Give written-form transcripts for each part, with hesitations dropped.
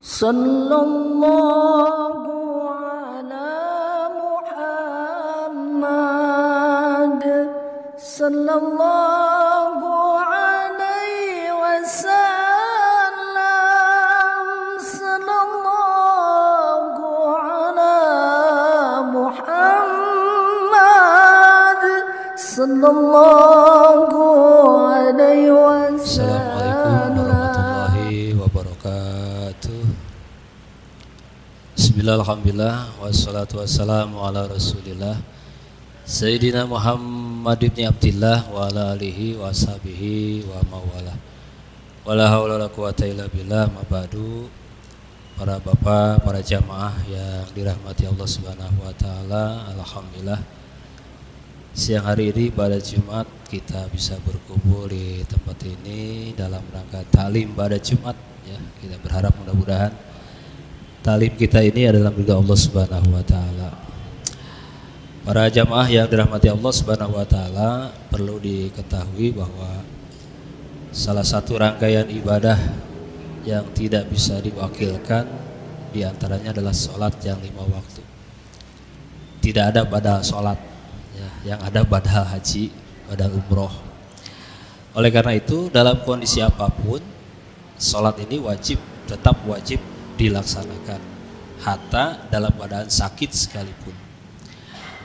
Sallallahu ala Muhammad sallallahu alaihi wasallam sallallahu ala Muhammad sallallahu alaihi wasallam. Assalamualaikum warahmatullahi wabarakatuh. Bismillahirrahmanirrahim. Wassalatu wassalamu ala rasulillah Sayyidina Muhammad ibn Abdillah wa ala alihi wa sahbihi wa mawala. Wala hawla wala quwata illa billah. Mabadu, para bapak, para jamaah yang dirahmati Allah Subhanahu wa taala. Alhamdulillah, siang hari ini pada Jumat kita bisa berkumpul di tempat ini dalam rangka talim pada Jumat ya. Kita berharap mudah-mudahan talim kita ini adalah ridha Allah Subhanahu wa taala. Para jamaah yang dirahmati Allah Subhanahu wa taala, perlu diketahui bahwa salah satu rangkaian ibadah yang tidak bisa diwakilkan diantaranya adalah sholat yang 5 waktu. Tidak ada badal sholat ya, yang ada badal haji, badal umroh. Oleh karena itu dalam kondisi apapun sholat ini tetap wajib dilaksanakan, hatta dalam keadaan sakit sekalipun.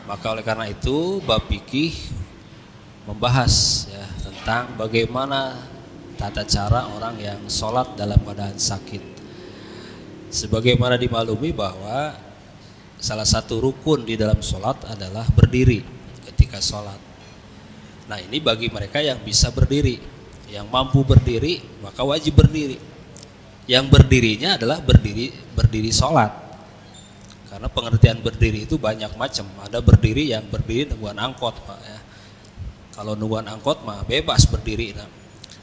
Maka oleh karena itu bab fikih membahas ya tentang bagaimana tata cara orang yang sholat dalam keadaan sakit. Sebagaimana dimaklumi bahwa salah satu rukun di dalam sholat adalah berdiri ketika sholat. Nah ini bagi mereka yang bisa berdiri, yang mampu berdiri maka wajib berdiri. Yang berdirinya adalah berdiri sholat. Karena pengertian berdiri itu banyak macam. Ada berdiri yang berdiri nungguan angkot Pak, ya. Kalau nungguan angkot mah bebas berdiri. Nah.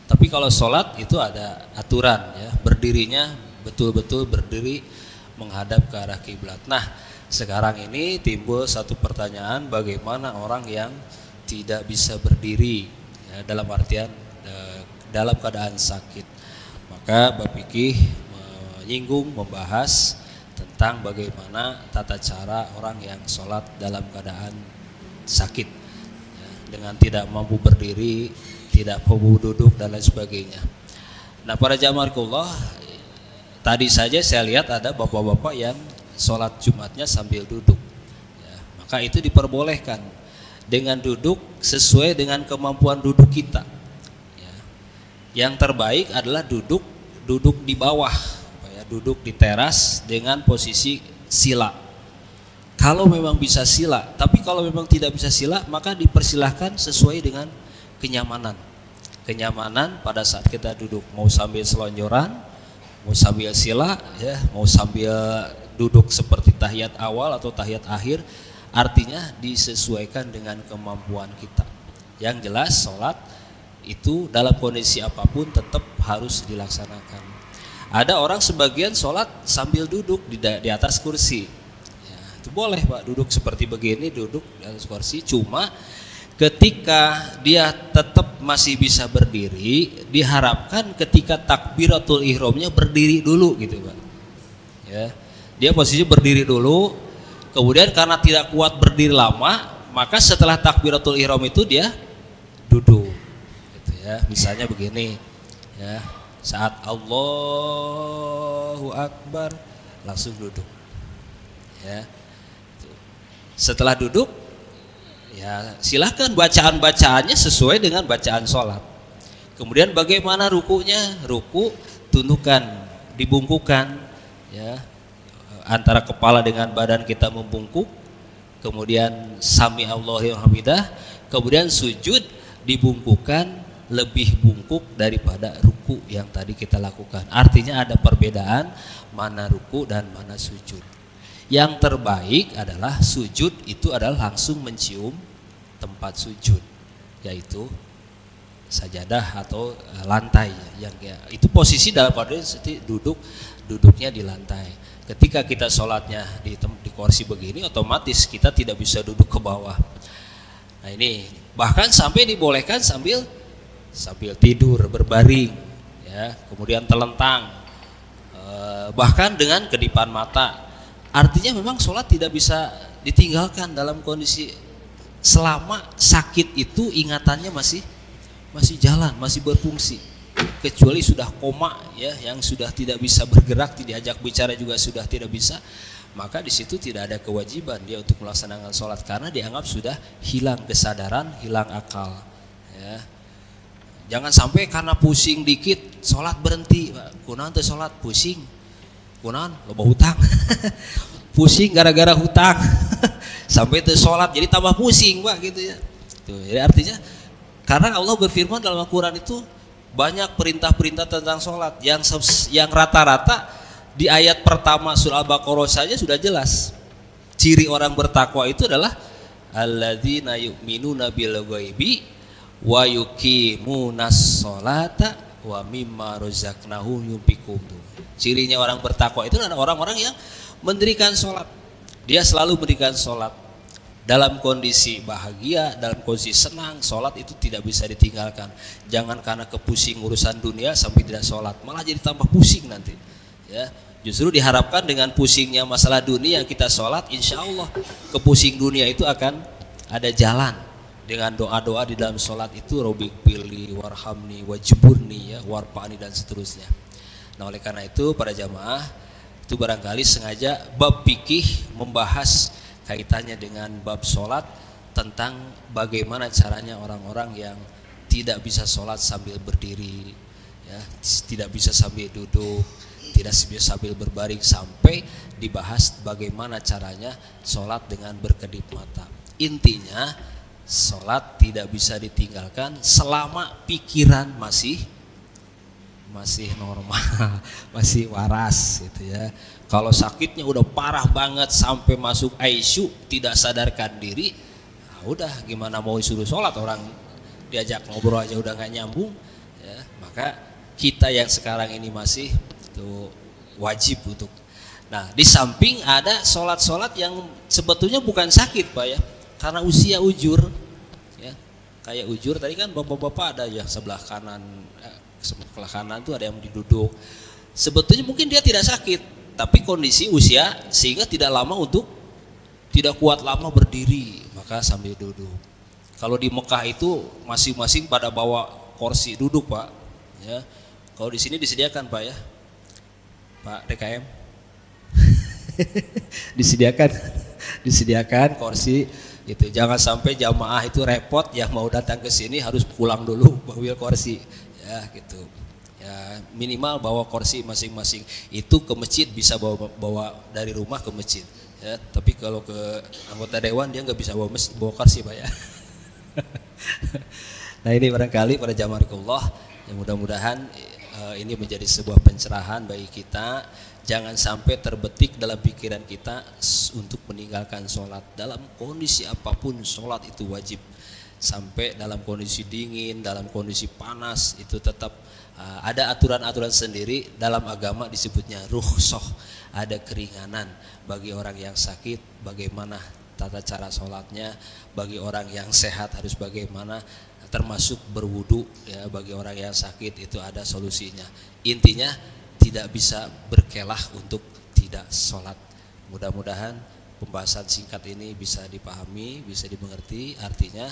Tapi kalau sholat itu ada aturan ya. Berdirinya betul-betul berdiri menghadap ke arah kiblat. Nah sekarang ini timbul satu pertanyaan, bagaimana orang yang tidak bisa berdiri ya, dalam artian dalam keadaan sakit. Maka bab fikih membahas tentang bagaimana tata cara orang yang sholat dalam keadaan sakit ya, dengan tidak mampu berdiri, tidak mampu duduk dan lain sebagainya. Nah para jamaahullah, tadi saja saya lihat ada bapak-bapak yang sholat Jumatnya sambil duduk ya, maka itu diperbolehkan dengan duduk sesuai dengan kemampuan duduk kita. Yang terbaik adalah duduk di bawah, ya, duduk di teras dengan posisi sila. Kalau memang bisa sila, tapi kalau memang tidak bisa sila, maka dipersilahkan sesuai dengan kenyamanan. Kenyamanan pada saat kita duduk, mau sambil selonjoran, mau sambil sila, ya, mau sambil duduk seperti tahiyat awal atau tahiyat akhir, artinya disesuaikan dengan kemampuan kita. Yang jelas sholat itu dalam kondisi apapun tetap harus dilaksanakan. Ada orang sebagian sholat sambil duduk di atas kursi ya, itu boleh Pak, duduk seperti begini, duduk di atas kursi. Cuma ketika dia tetap masih bisa berdiri, diharapkan ketika takbiratul ihramnya berdiri dulu gitu Pak ya. Dia posisi berdiri dulu, kemudian karena tidak kuat berdiri lama, maka setelah takbiratul ihram itu dia duduk. Ya, misalnya begini ya, saat Allahu Akbar langsung duduk ya. Setelah duduk ya silahkan bacaan-bacaannya sesuai dengan bacaan sholat. Kemudian bagaimana rukunya, ruku tundukan, dibungkukan ya, antara kepala dengan badan kita membungkuk, kemudian sami Allahu liman hamidah, kemudian sujud dibungkukan, lebih bungkuk daripada ruku yang tadi kita lakukan. Artinya ada perbedaan mana ruku dan mana sujud. Yang terbaik adalah sujud itu adalah langsung mencium tempat sujud, yaitu sajadah atau lantai yang ya, itu posisi dalam kondisi duduknya di lantai. Ketika kita sholatnya di kursi begini, otomatis kita tidak bisa duduk ke bawah. Nah ini bahkan sampai dibolehkan sambil tidur berbaring ya, kemudian telentang bahkan dengan kedipan mata. Artinya memang sholat tidak bisa ditinggalkan dalam kondisi selama sakit itu ingatannya masih jalan, masih berfungsi. Kecuali sudah koma ya, yang sudah tidak bisa bergerak, diajak bicara juga sudah tidak bisa, maka di situ tidak ada kewajiban dia untuk melaksanakan sholat karena dianggap sudah hilang kesadaran, hilang akal. Ya. Jangan sampai karena pusing dikit sholat berhenti. Kunaon teh sholat pusing, kunaon loba hutang. Pusing gara-gara hutang sampai teu sholat jadi tambah pusing Pak gitu ya. Tuh, jadi artinya karena Allah berfirman dalam Al-Quran itu banyak perintah-perintah tentang sholat yang rata-rata di ayat pertama surah Al-Baqarah saja sudah jelas. Ciri orang bertakwa itu adalah alladzina yu'minuna bil ghaibi wa yuqimunas sholata wa mimma razaqnahum yunfiqun. Cirinya orang bertakwa itu adalah orang-orang yang mendirikan sholat. Dia selalu mendirikan sholat dalam kondisi bahagia, dalam kondisi senang. Sholat itu tidak bisa ditinggalkan. Jangan karena kepusing urusan dunia sampai tidak sholat, malah jadi tambah pusing nanti ya. Justru diharapkan dengan pusingnya masalah dunia kita sholat, insya Allah kepusing dunia itu akan ada jalan. Dengan doa-doa di dalam sholat itu Robik pilih, warhamni, wajburni ya, warfa'ni dan seterusnya. Nah oleh karena itu para jamaah itu barangkali sengaja bab fikih membahas kaitannya dengan bab sholat tentang bagaimana caranya orang-orang yang tidak bisa sholat sambil berdiri ya, tidak bisa sambil duduk, tidak bisa sambil berbaring, sampai dibahas bagaimana caranya sholat dengan berkedip mata. Intinya sholat tidak bisa ditinggalkan selama pikiran masih normal, masih waras gitu ya. Kalau sakitnya udah parah banget sampai masuk ICU tidak sadarkan diri, nah udah gimana mau disuruh sholat, orang diajak ngobrol aja udah nggak nyambung ya. Maka kita yang sekarang ini masih itu wajib untuk. Nah di samping ada sholat-sholat yang sebetulnya bukan sakit Pak ya, karena usia ujur ya. Kayak ujur tadi kan bapak-bapak ada ya sebelah kanan itu ada yang diduduk. Sebetulnya mungkin dia tidak sakit, tapi kondisi usia sehingga tidak kuat lama berdiri, maka sambil duduk. Kalau di Mekah itu masing-masing pada bawa kursi duduk Pak ya. Kalau di sini disediakan Pak ya, Pak DKM disediakan kursi gitu. Jangan sampai jamaah itu repot yang mau datang ke sini harus pulang dulu bawa kursi ya gitu ya. Minimal bawa kursi masing-masing. Itu ke masjid bisa bawa dari rumah ke masjid ya, tapi kalau ke anggota dewan dia nggak bisa bawa kursi Pak ya. Nah ini barangkali pada jamaahullah yang mudah-mudahan ini menjadi sebuah pencerahan bagi kita. Jangan sampai terbetik dalam pikiran kita untuk meninggalkan sholat dalam kondisi apapun. Sholat itu wajib. Sampai dalam kondisi dingin, dalam kondisi panas itu tetap ada aturan-aturan sendiri. Dalam agama disebutnya rukhsah, ada keringanan bagi orang yang sakit, bagaimana tata cara sholatnya. Bagi orang yang sehat harus bagaimana, termasuk berwudu ya. Bagi orang yang sakit itu ada solusinya. Intinya tidak bisa berkelah untuk tidak sholat. Mudah-mudahan pembahasan singkat ini bisa dipahami, bisa dimengerti, artinya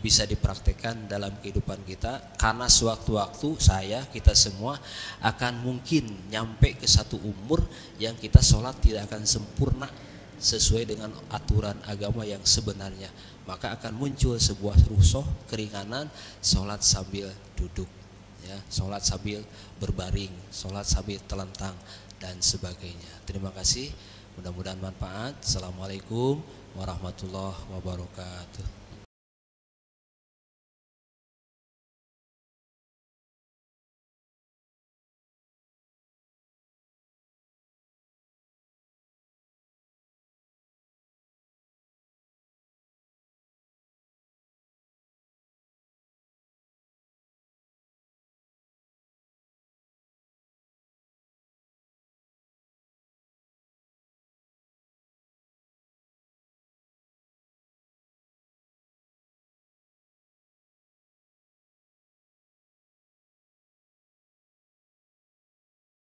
bisa dipraktekkan dalam kehidupan kita. Karena sewaktu-waktu kita semua akan mungkin nyampe ke satu umur yang kita sholat tidak akan sempurna sesuai dengan aturan agama yang sebenarnya. Maka akan muncul sebuah rukhsah, keringanan, sholat sambil duduk ya, sholat sambil berbaring, sholat sambil telentang dan sebagainya. Terima kasih, mudah-mudahan manfaat. Assalamualaikum warahmatullahi wabarakatuh.